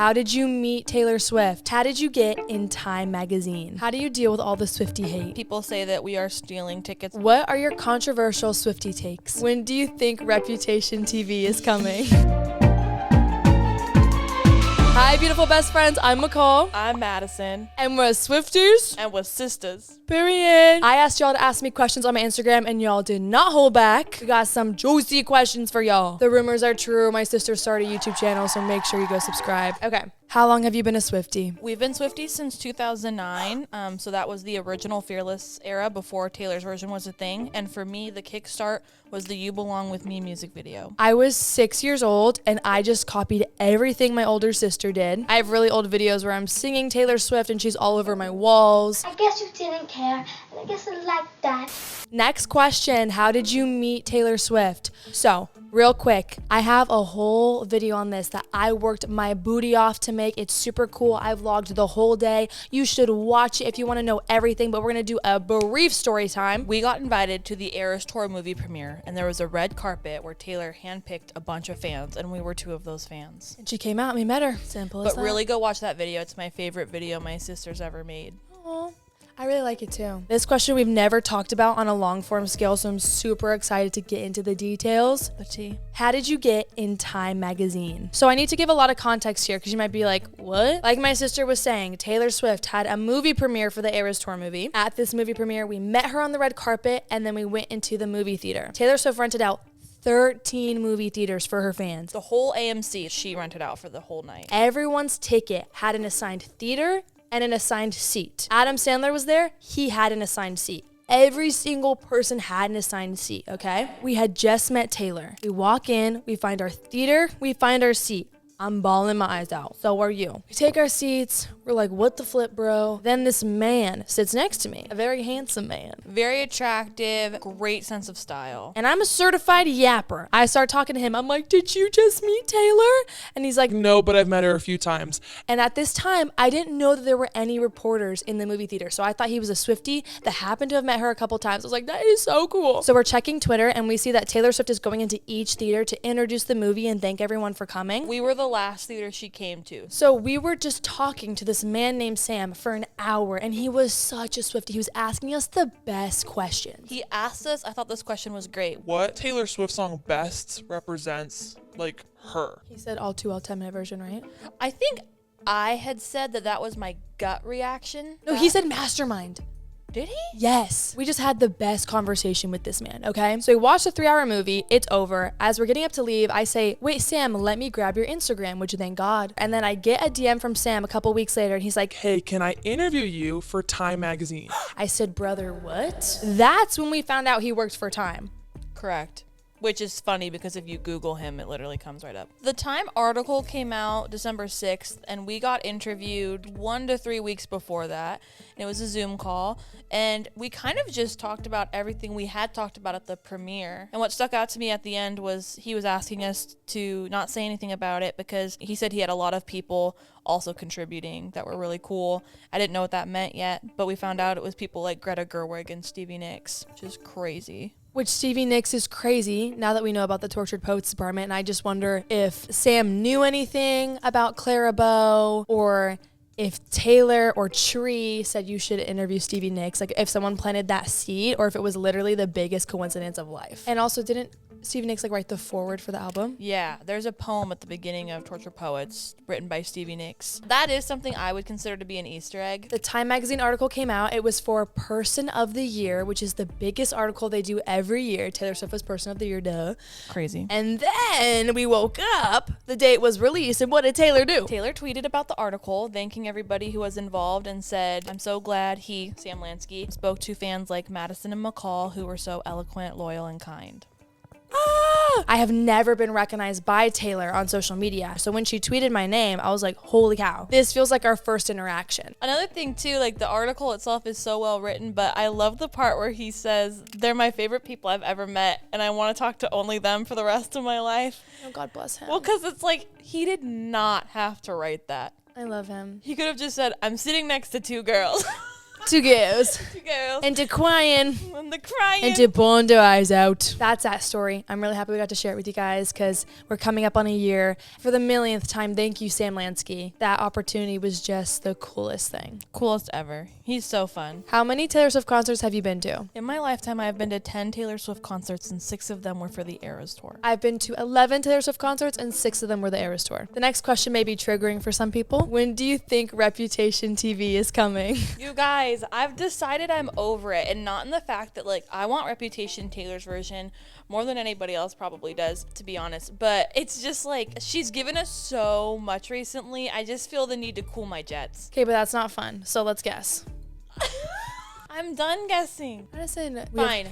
how did you meet Taylor Swift? How did you get in Time magazine? How do you deal with all the Swiftie hate? People say that we are stealing tickets. What are your controversial Swiftie takes? When do you think Reputation TV is coming? Hi, beautiful best friends. I'm McCall. I'm Madison. And we're Swifties. And we're sisters. Period. I asked y'all to ask me questions on my Instagram, and y'all did not hold back. We got some juicy questions for y'all. The rumors are true. My sister started a YouTube channel, so make sure you go subscribe. Okay. How long have you been a Swiftie? We've been Swifties since 2009. So that was the original Fearless era before Taylor's version was a thing. And for me, the kickstart was the You Belong With Me music video. I was 6 years old, and I just copied everything my older sister did. I have really old videos where I'm singing Taylor Swift, and she's all over my walls. I guess you didn't care, and I guess I like that. Next question, how did you meet Taylor Swift? So, real quick, I have a whole video on this that I worked my booty off to make. It's super cool. I vlogged the whole day. You should watch it if you want to know everything, but we're going to do a brief story time. We got invited to the Eras Tour movie premiere, and there was a red carpet where Taylor handpicked a bunch of fans, and we were two of those fans. And she came out and we met her. Simple as that. But really go watch that video. It's my favorite video my sister's ever made. Aww. I really like it too. This question we've never talked about on a long form scale, so I'm super excited to get into the details. The tea. How did you get in Time magazine? So I need to give a lot of context here because you might be like, what? Like my sister was saying, Taylor Swift had a movie premiere for the Eras Tour movie. At this movie premiere, we met her on the red carpet and then we went into the movie theater. Taylor Swift rented out 13 movie theaters for her fans. The whole AMC she rented out for the whole night. Everyone's ticket had an assigned theater and an assigned seat. Adam Sandler was there, he had an assigned seat. Every single person had an assigned seat, okay? We had just met Taylor. We walk in, we find our theater, we find our seat. I'm bawling my eyes out. So are you. We take our seats. We're like, what the flip, bro? Then this man sits next to me. A very handsome man. Very attractive, great sense of style. And I'm a certified yapper. I start talking to him. I'm like, did you just meet Taylor? And he's like, no, but I've met her a few times. And at this time, I didn't know that there were any reporters in the movie theater. So I thought he was a Swiftie that happened to have met her a couple times. I was like, that is so cool. So we're checking Twitter and we see that Taylor Swift is going into each theater to introduce the movie and thank everyone for coming. We were the last theater she came to. So we were just talking to this man named Sam for an hour, and he was such a Swiftie. He was asking us the best questions. He asked us, I thought this question was great. What Taylor Swift song best represents, like, her? He said all 10-minute version, right? I think I had said that was my gut reaction. No, he said Mastermind. Did he? Yes. We just had the best conversation with this man, okay? So we watched the 3-hour movie. It's over. As we're getting up to leave, I say, wait, Sam, let me grab your Instagram, which thank God. And then I get a DM from Sam a couple weeks later, and he's like, hey, can I interview you for Time magazine? I said, brother, what? That's when we found out he worked for Time. Correct. Which is funny because if you Google him, it literally comes right up. The Time article came out December 6th, and we got interviewed 1 to 3 weeks before that. And it was a Zoom call, and we kind of just talked about everything we had talked about at the premiere. And what stuck out to me at the end was he was asking us to not say anything about it because he said he had a lot of people also contributing that were really cool. I didn't know what that meant yet, but we found out it was people like Greta Gerwig and Stevie Nicks, which is crazy. Which Stevie Nicks is crazy now that we know about the Tortured Poets Department. And I just wonder if Sam knew anything about Clara Bow, or if Taylor or Tree said you should interview Stevie Nicks, like if someone planted that seed, or if it was literally the biggest coincidence of life. And also, didn't Stevie Nicks like write the foreword for the album? Yeah, there's a poem at the beginning of Tortured Poets written by Stevie Nicks. That is something I would consider to be an Easter egg. The Time magazine article came out. It was for Person of the Year, which is the biggest article they do every year. Taylor Swift was Person of the Year, duh. Crazy. And then we woke up, the day it was released, and what did Taylor do? Taylor tweeted about the article, thanking everybody who was involved, and said, I'm so glad he, Sam Lansky, spoke to fans like Madison and McCall who were so eloquent, loyal, and kind. I have never been recognized by Taylor on social media. So when she tweeted my name, I was like, holy cow, this feels like our first interaction. Another thing too, like the article itself is so well written, but I love the part where he says, they're my favorite people I've ever met, and I want to talk to only them for the rest of my life. Oh, God bless him. Well, because it's like, he did not have to write that. I love him. He could have just said, I'm sitting next to two girls. to girls. To girls. And to crying. And the crying. And to bond their eyes out. That's that story. I'm really happy we got to share it with you guys because we're coming up on a year. For the millionth time, thank you, Sam Lansky. That opportunity was just the coolest thing. Coolest ever. He's so fun. How many Taylor Swift concerts have you been to? In my lifetime, I've been to 10 Taylor Swift concerts and 6 of them were for the Eras Tour. I've been to 11 Taylor Swift concerts and 6 of them were the Eras Tour. The next question may be triggering for some people. When do you think Reputation TV is coming? You guys, I've decided I'm over it, and not in the fact that like I want Reputation Taylor's version more than anybody else probably does, to be honest, but it's just like she's given us so much recently. I just feel the need to cool my jets. Okay, but that's not fun. So let's guess. I'm done guessing. Madison, Fine.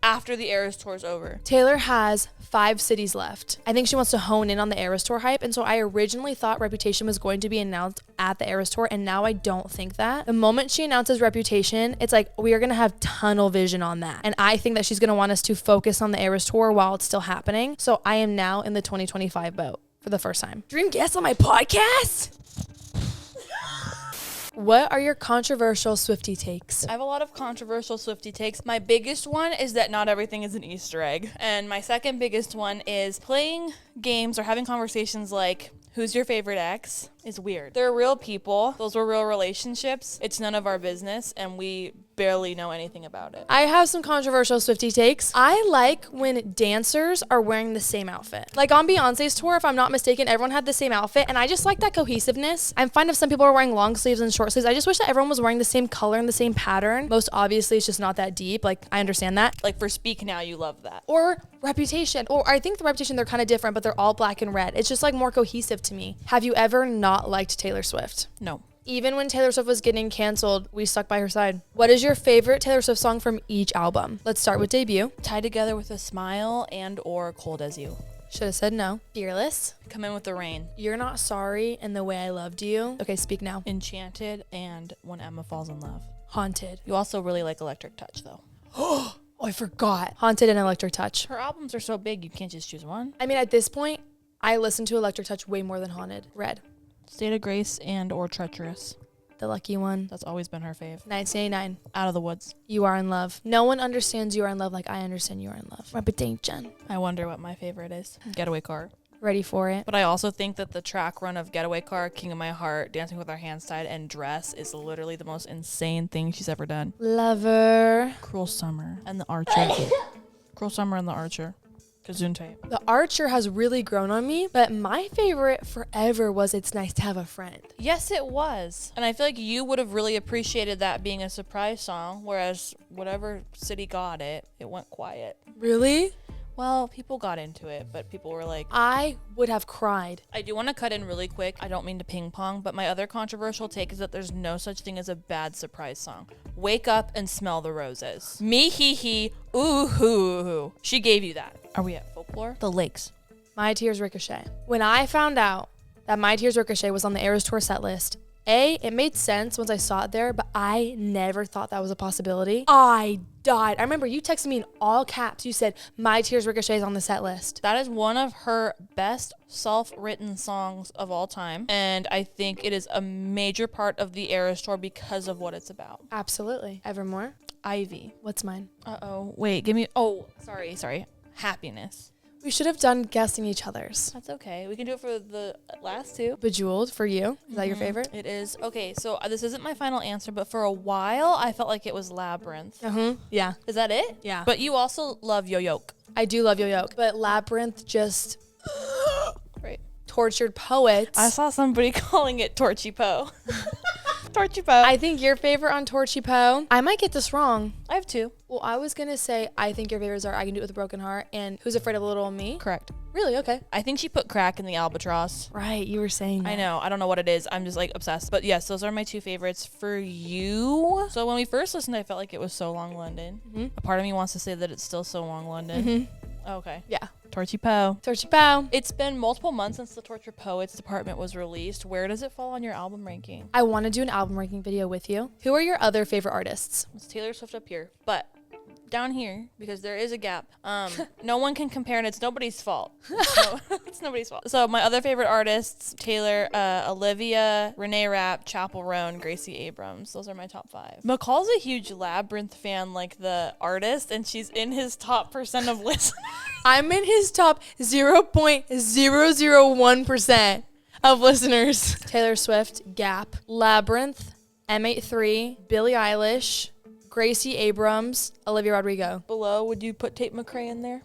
After the Eras Tour's over. Taylor has 5 cities left. I think she wants to hone in on the Eras Tour hype, and so I originally thought Reputation was going to be announced at the Eras Tour, and now I don't think that. The moment she announces Reputation, it's like we are going to have tunnel vision on that, and I think that she's going to want us to focus on the Eras Tour while it's still happening, so I am now in the 2025 boat for the first time. Dream guest on my podcast? What are your controversial Swiftie takes? I have a lot of controversial Swiftie takes. My biggest one is that not everything is an Easter egg. And my second biggest one is playing games or having conversations like, who's your favorite ex? Is weird. They're real people. Those were real relationships. It's none of our business, and we barely know anything about it. I have some controversial Swiftie takes. I like when dancers are wearing the same outfit. Like on Beyonce's tour, if I'm not mistaken, everyone had the same outfit, and I just like that cohesiveness. I'm fine if some people are wearing long sleeves and short sleeves. I just wish that everyone was wearing the same color and the same pattern. Most obviously, it's just not that deep. Like, I understand that. Like for Speak Now, you love that. Or Reputation. Or I think the Reputation, they're kind of different, but they're all black and red. It's just like more cohesive to me. Have you ever not liked Taylor Swift? No. Even when Taylor Swift was getting canceled, we stuck by her side. What is your favorite Taylor Swift song from each album? Let's start with debut. Tied Together with a Smile and or Cold as You. Should have said no. Fearless. Come In with the Rain. You're Not Sorry and The Way I Loved You. Okay, Speak Now. Enchanted and When Emma Falls in Love. Haunted. You also really like Electric Touch though. Oh, I forgot. Haunted and Electric Touch. Her albums are so big, you can't just choose one. I mean, at this point, I listen to Electric Touch way more than Haunted. Red. State of Grace and or Treacherous. The Lucky One. That's always been her fave. 1989. Out of the Woods. You Are in Love. No one understands You Are in Love like I understand You Are in Love. Reputation. I wonder what my favorite is. Getaway Car. Ready for it. But I also think that the track run of Getaway Car, King of My Heart, Dancing with Our Hands Tied, and Dress is literally the most insane thing she's ever done. Lover. Cruel Summer and The Archer. Cruel Summer and The Archer. Gesundheit. The Archer has really grown on me, but my favorite forever was It's Nice to Have a Friend. Yes, it was. And I feel like you would have really appreciated that being a surprise song, whereas whatever city got it, it went quiet. Really? Well, people got into it, but people were like... I would have cried. I do want to cut in really quick. I don't mean to ping pong, but my other controversial take is that there's no such thing as a bad surprise song. Wake Up and Smell the Roses. Me, he, he, ooh, hoo, hoo. She gave you that. Are we at Folklore? The Lakes. My Tears Ricochet. When I found out that My Tears Ricochet was on the Eras Tour set list, it made sense once I saw it there, but I never thought that was a possibility. I died. I remember you texted me in all caps. You said, My Tears Ricochet is on the set list. That is one of her best self-written songs of all time. And I think it is a major part of the Eras Tour because of what it's about. Absolutely. Evermore. Ivy. What's mine? Uh-oh. Wait, give me... Oh, sorry. Happiness. We should have done guessing each other's. That's okay. We can do it for the last two. Bejeweled for you. Is that your favorite? It is. Okay, so this isn't my final answer, but for a while, I felt like it was Labyrinth. Yeah. Is that it? Yeah. But you also love Yo-Yoke. I do love Yo-Yoke, but Labyrinth just Right. tortured poets. I saw somebody calling it Torchy Po. Torchy Po. I think your favorite on Torchy Po. I might get this wrong. I have two. Well, I was going to say, I think your favorites are I Can Do It With a Broken Heart and Who's Afraid of Little Old Me. Correct. Really? Okay. I think she put Crack in the Albatross. Right. You were saying that. I know. I don't know what it is. I'm just like obsessed. But yes, those are my two favorites. For you. So when we first listened, I felt like it was So Long London. Mm-hmm. A part of me wants to say that it's still So Long London. Okay. Yeah. Torchy Po. Torchy Po. It's been multiple months since the Torture Poets department was released. Where does it fall on your album ranking? I want to do an album ranking video with you. Who are your other favorite artists? It's Taylor Swift up here, but down here because there is a gap. No one can compare, and it's nobody's fault. It's nobody's fault. So my other favorite artists: Taylor, Olivia, Renee Rapp, Chapel Roan, Gracie Abrams. Those are my top 5. McCall's a huge Labyrinth fan, like the artist, and she's in his top % of listeners. I'm in his top 0.001% of listeners. Taylor Swift, Gap, Labyrinth, M83, Billie Eilish, Gracie Abrams, Olivia Rodrigo. Below, would you put Tate McRae in there?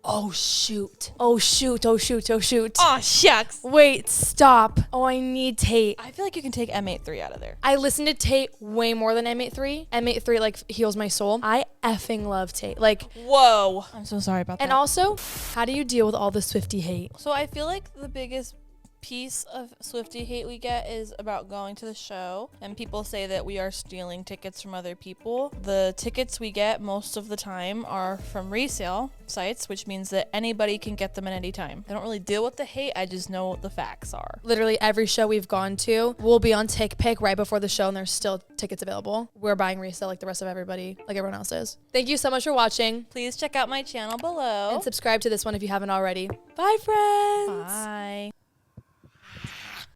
Oh shoot. Oh shoot. Oh shoot. Oh shoot. Aw, shucks. Wait, stop. Oh, I need Tate. I feel like you can take M83 out of there. I listen to Tate way more than M83. M83 like heals my soul. I effing love Tate. Like, whoa. I'm so sorry about that. and also, how do you deal with all the Swiftie hate? So I feel like the biggest piece of Swiftie hate we get is about going to the show, and people say that we are stealing tickets from other people. The tickets we get most of the time are from resale sites, which means that anybody can get them at any time. I don't really deal with the hate, I just know what the facts are. Literally every show we've gone to, we'll be on TickPick right before the show and there's still tickets available. We're buying resale like the rest of everybody, like everyone else is. Thank you so much for watching. Please check out my channel below. And subscribe to this one if you haven't already. Bye, friends. Bye.